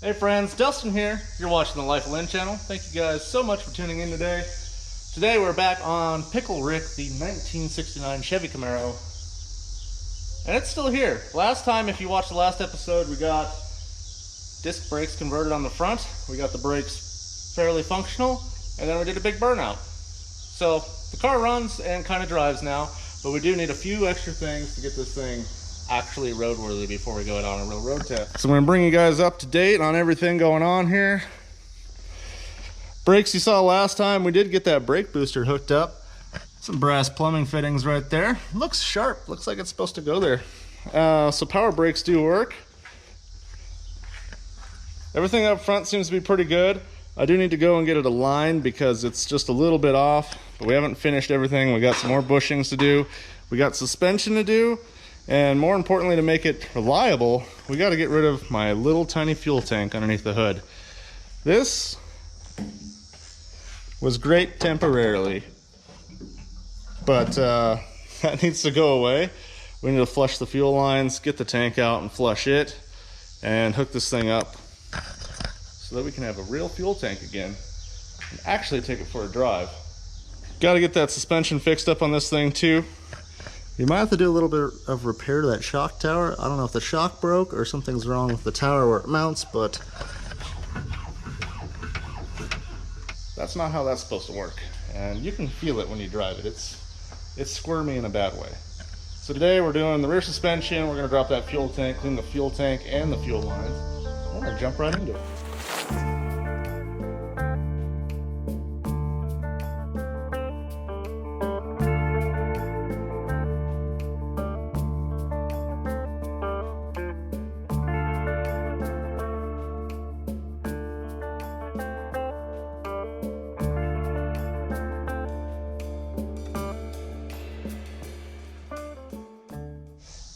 Hey friends, Dustin here. You're watching the Life of Lynn channel. Thank you guys so much for tuning in today. Today we're back on Pickle Rick, the 1969 Chevy Camaro. And it's still here. Last time, if you watched the last episode, we got disc brakes converted on the front. We got the brakes fairly functional, and then we did a big burnout. So the car runs and kind of drives now, but we do need a few extra things to get this thing actually roadworthy before we go out on a real road test. So I'm gonna bring you guys up to date on everything going on here. Brakes you saw last time, we did get that brake booster hooked up. Some brass plumbing fittings right there. Looks sharp, looks like it's supposed to go there. So power brakes do work. Everything up front seems to be pretty good. I do need to go and get it aligned because it's just a little bit off, but we haven't finished everything. We got some more bushings to do. We got suspension to do. And more importantly, to make it reliable, we got to get rid of my little tiny fuel tank underneath the hood. This was great temporarily, but that needs to go away. We need to flush the fuel lines, get the tank out and flush it, and hook this thing up so that we can have a real fuel tank again and actually take it for a drive. Got to get that suspension fixed up on this thing too. You might have to do a little bit of repair to that shock tower. I don't know if the shock broke or something's wrong with the tower where it mounts, but that's not how that's supposed to work. And you can feel it when you drive it. It's squirmy in a bad way. So today we're doing the rear suspension. We're gonna drop that fuel tank, clean the fuel tank and the fuel lines. We're gonna jump right into it.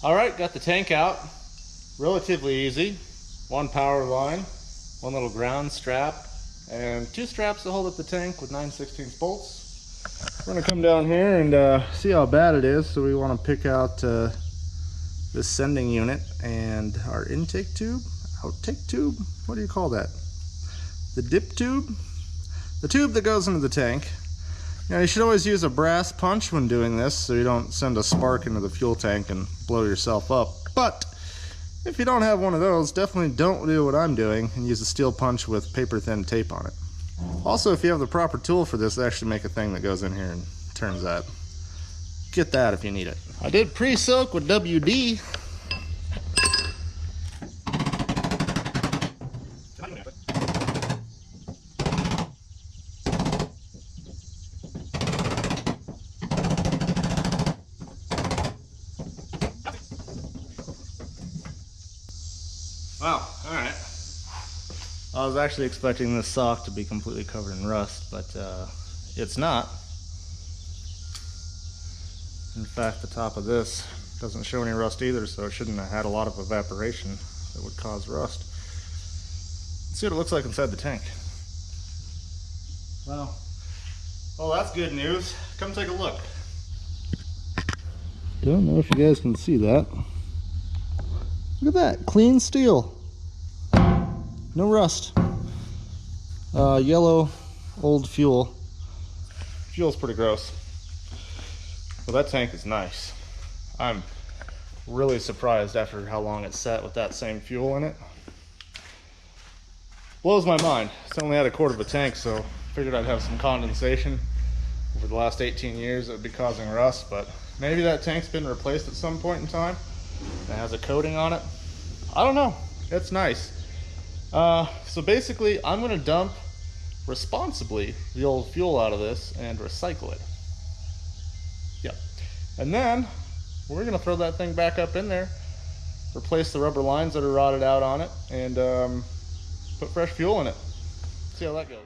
All right, got the tank out. Relatively easy. One power line, one little ground strap, and two straps to hold up the tank with 9/16 bolts. We're gonna come down here and see how bad it is. So we wanna pick out this sending unit and our intake tube, outtake tube, what do you call that? The dip tube? The tube that goes into the tank. Now, you should always use a brass punch when doing this so you don't send a spark into the fuel tank and blow yourself up. But if you don't have one of those, definitely don't do what I'm doing and use a steel punch with paper thin tape on it. Also, if you have the proper tool for this, they actually make a thing that goes in here and turns that. Get that if you need it. I did pre-silk with WD. Wow, alright. I was actually expecting this sock to be completely covered in rust, but it's not. In fact, the top of this doesn't show any rust either, so it shouldn't have had a lot of evaporation that would cause rust. Let's see what it looks like inside the tank. Wow. Well, that's good news. Come take a look. Don't know if you guys can see that. Look at that, clean steel. No rust. Yellow, old fuel. Fuel's pretty gross. Well, that tank is nice. I'm really surprised after how long it's sat with that same fuel in it. Blows my mind. It's only had a quarter of a tank, so figured I'd have some condensation over the last 18 years that would be causing rust, but maybe that tank's been replaced at some point in time. It has a coating on it. I don't know. It's nice. So basically, I'm going to dump responsibly the old fuel out of this and recycle it. Yep. And then we're going to throw that thing back up in there, replace the rubber lines that are rotted out on it, and put fresh fuel in it. See how that goes.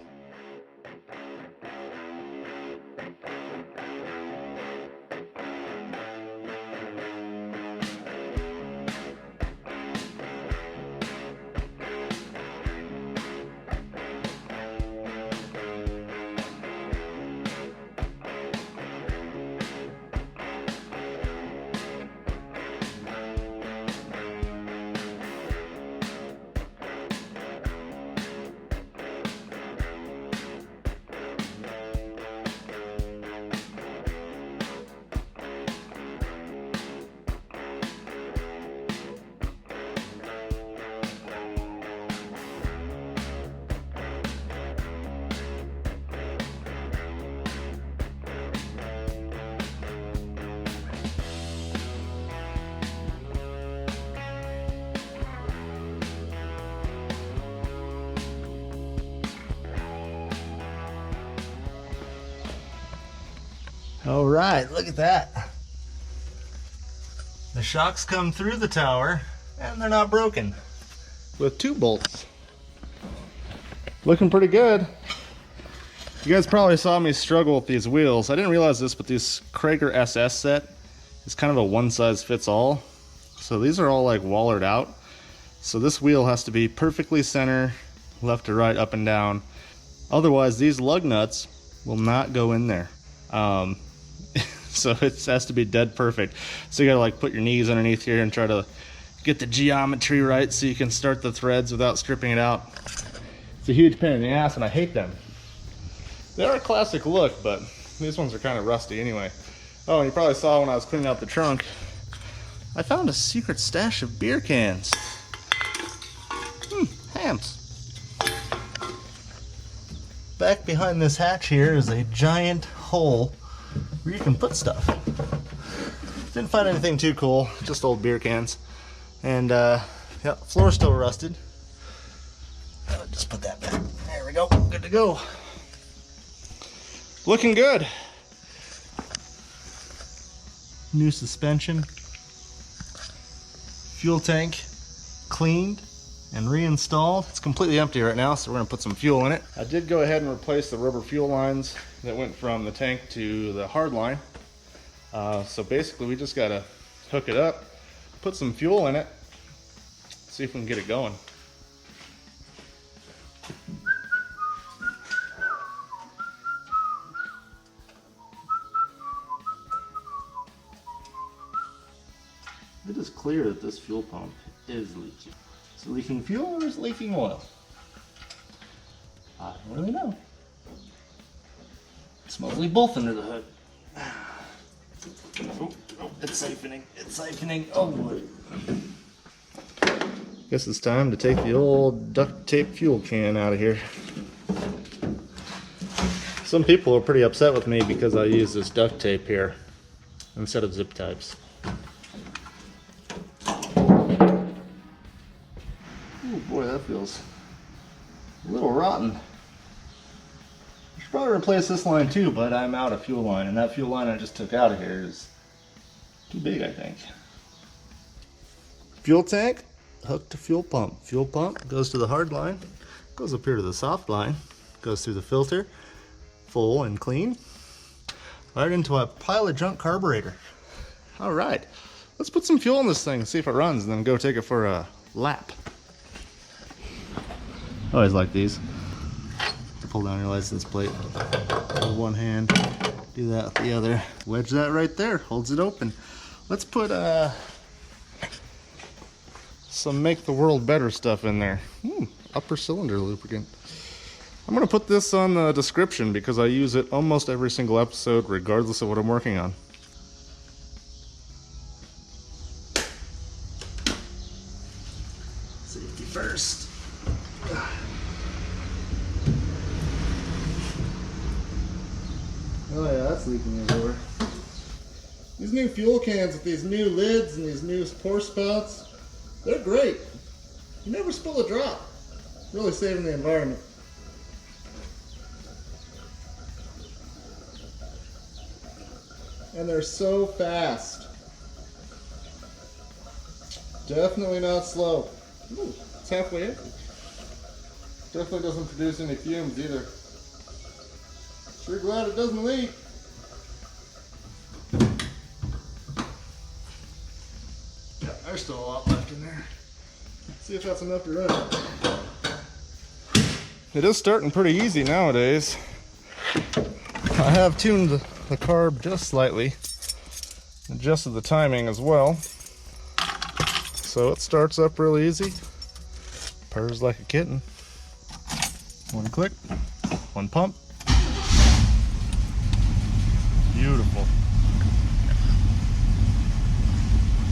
All right, look at that. The shocks come through the tower and they're not broken with 2 bolts. Looking pretty good. You guys probably saw me struggle with these wheels. I didn't realize this, but this Krager SS set is kind of a one-size-fits-all. So these are all like wallered out. So this wheel has to be perfectly center, left to right, up and down. Otherwise, these lug nuts will not go in there. So it has to be dead perfect. So you gotta like put your knees underneath here and try to get the geometry right so you can start the threads without stripping it out. It's a huge pain in the ass and I hate them. They are a classic look, but these ones are kind of rusty anyway. Oh, and you probably saw when I was cleaning out the trunk, I found a secret stash of beer cans. Hams. Back behind this hatch here is a giant hole where you can put stuff. Didn't find anything too cool, just old beer cans. And yeah, floor's still rusted. Just put that back. There we go, good to go. Looking good. New suspension. Fuel tank cleaned and reinstalled. It's completely empty right now, so we're gonna put some fuel in it. I did go ahead and replace the rubber fuel lines that went from the tank to the hard line. So basically we just gotta hook it up, put some fuel in it, see if we can get it going. It is clear that this fuel pump is leaking. Is it leaking fuel or is it leaking oil? I don't really know. It's mostly both under the hood. Oh, it's siphoning. It's siphoning. Oh boy. Guess it's time to take the old duct tape fuel can out of here. Some people are pretty upset with me because I use this duct tape here instead of zip ties. Oh boy, that feels a little rotten. I should probably replace this line too, but I'm out of fuel line, and that fuel line I just took out of here is too big, I think. Fuel tank, hooked to fuel pump. Fuel pump goes to the hard line, goes up here to the soft line, goes through the filter, full and clean, right into a pile of junk carburetor. All right, let's put some fuel in this thing and see if it runs, and then go take it for a lap. I always like these. Pull down your license plate with one hand, do that with the other. Wedge that right there, holds it open. Let's put some Make the World Better stuff in there. Upper cylinder lubricant. I'm gonna put this on the description because I use it almost every single episode regardless of what I'm working on. Safety first. Oh yeah, that's leaking everywhere. These new fuel cans with these new lids and these new pour spouts, they're great. You never spill a drop. Really saving the environment. And they're so fast. Definitely not slow. Ooh, it's halfway empty. Definitely doesn't produce any fumes either. Sure glad it doesn't leak. Yeah, there's still a lot left in there. Let's see if that's enough to run. It is starting pretty easy nowadays. I have tuned the carb just slightly, adjusted the timing as well. So it starts up real easy. Purrs like a kitten. One click, one pump. Beautiful.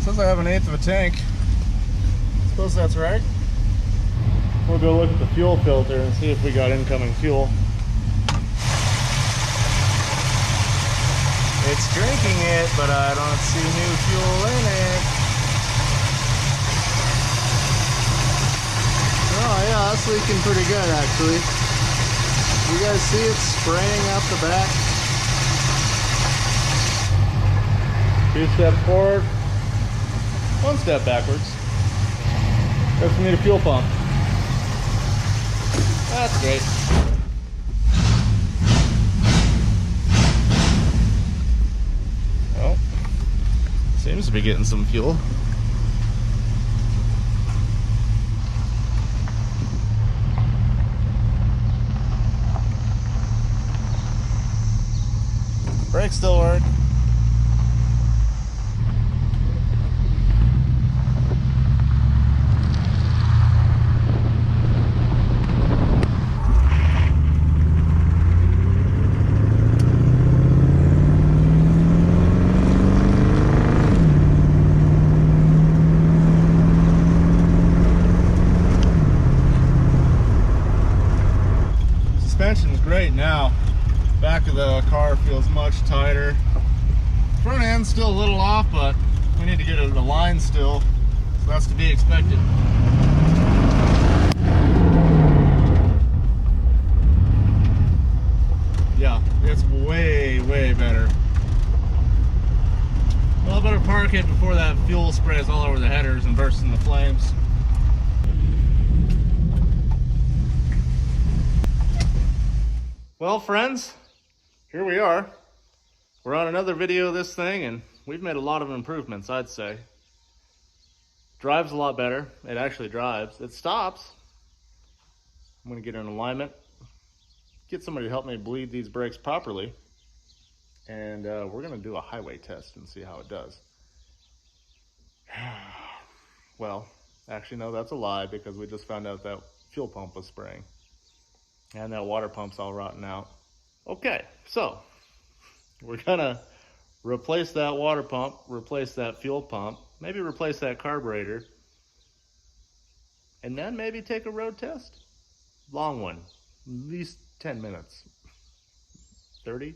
Says I have 1/8 of a tank. Suppose that's right. We'll go look at the fuel filter and see if we got incoming fuel. It's drinking it, but I don't see new fuel in it. Oh yeah, that's leaking pretty good actually. You guys see it spraying out the back? 2 steps forward, 1 step backwards. Guess we need a fuel pump. That's great. Well, seems to be getting some fuel. Brakes still work. Suspension's great now. Back of the car feels much tighter. Front end's still a little off, but we need to get it aligned still, so that's to be expected. Yeah, it's way better. Well, I better park it before that fuel sprays all over the headers and bursts into flames. Well, friends, here we are. We're on another video of this thing, and we've made a lot of improvements, I'd say. Drives a lot better. It actually drives. It stops. I'm gonna get in alignment, get somebody to help me bleed these brakes properly, and we're gonna do a highway test and see how it does. Well, actually no, that's a lie, because we just found out that fuel pump was spraying. And that water pump's all rotten out. Okay, so we're gonna replace that water pump, replace that fuel pump, maybe replace that carburetor, and then maybe take a road test. Long one, at least 10 minutes. 30,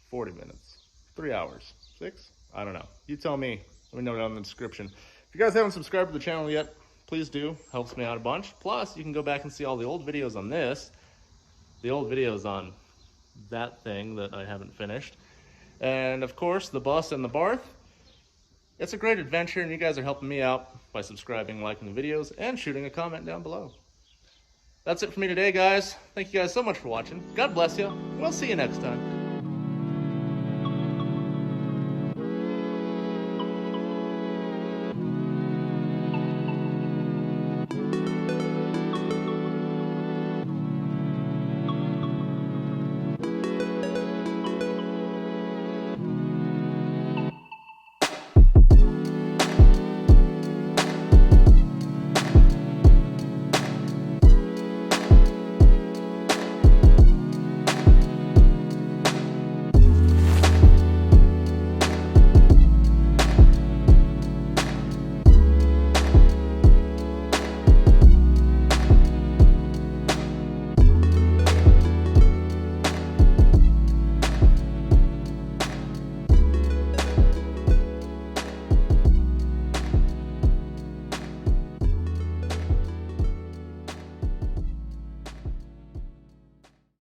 40 minutes, 3 hours, 6? I don't know. You tell me. Let me know down in the description. If you guys haven't subscribed to the channel yet, please do. Helps me out a bunch. Plus, you can go back and see all the old videos on this, the old videos on that thing that I haven't finished, and of course the bus and the Barth. It's a great adventure, and you guys are helping me out by subscribing, liking the videos, and shooting a comment down below. That's it for me today, guys. Thank you guys so much for watching. God bless you. We'll see you next time.